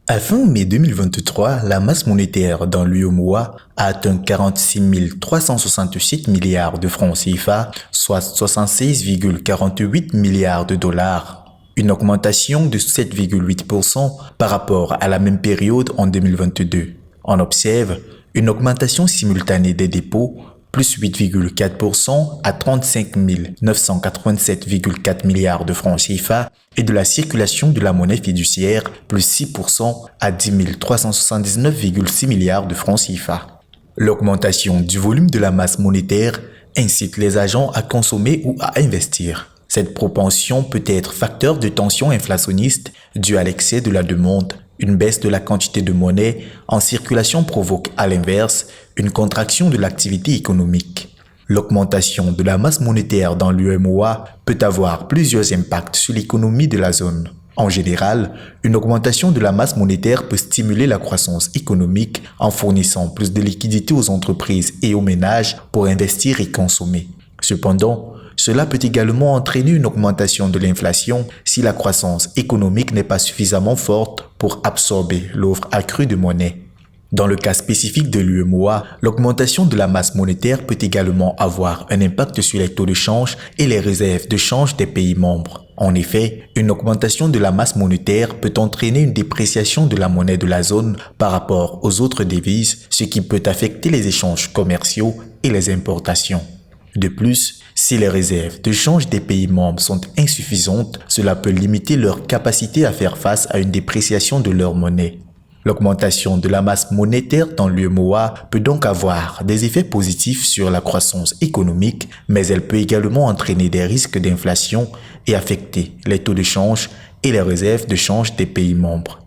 À fin mai 2023, la masse monétaire dans l'UEMOA a atteint 46 367 milliards de francs CFA, soit 76,48 milliards de dollars. Une augmentation de 7,8% par rapport à la même période en 2022. On observe une augmentation simultanée des dépôts, plus 8,4% à 35 987,4 milliards de francs CFA, et de la circulation de la monnaie fiduciaire, plus 6% à 10 379,6 milliards de francs CFA. L'augmentation du volume de la masse monétaire incite les agents à consommer ou à investir. Cette propension peut être facteur de tension inflationniste due à l'excès de la demande. Une baisse de la quantité de monnaie en circulation provoque, à l'inverse, une contraction de l'activité économique. L'augmentation de la masse monétaire dans l'UEMOA peut avoir plusieurs impacts sur l'économie de la zone. En général, une augmentation de la masse monétaire peut stimuler la croissance économique en fournissant plus de liquidités aux entreprises et aux ménages pour investir et consommer. Cependant, cela peut également entraîner une augmentation de l'inflation si la croissance économique n'est pas suffisamment forte pour absorber l'offre accrue de monnaie. Dans le cas spécifique de l'UEMOA, l'augmentation de la masse monétaire peut également avoir un impact sur les taux de change et les réserves de change des pays membres. En effet, une augmentation de la masse monétaire peut entraîner une dépréciation de la monnaie de la zone par rapport aux autres devises, ce qui peut affecter les échanges commerciaux et les importations. De plus, si les réserves de change des pays membres sont insuffisantes, cela peut limiter leur capacité à faire face à une dépréciation de leur monnaie. L'augmentation de la masse monétaire dans l'UEMOA peut donc avoir des effets positifs sur la croissance économique, mais elle peut également entraîner des risques d'inflation et affecter les taux de change et les réserves de change des pays membres.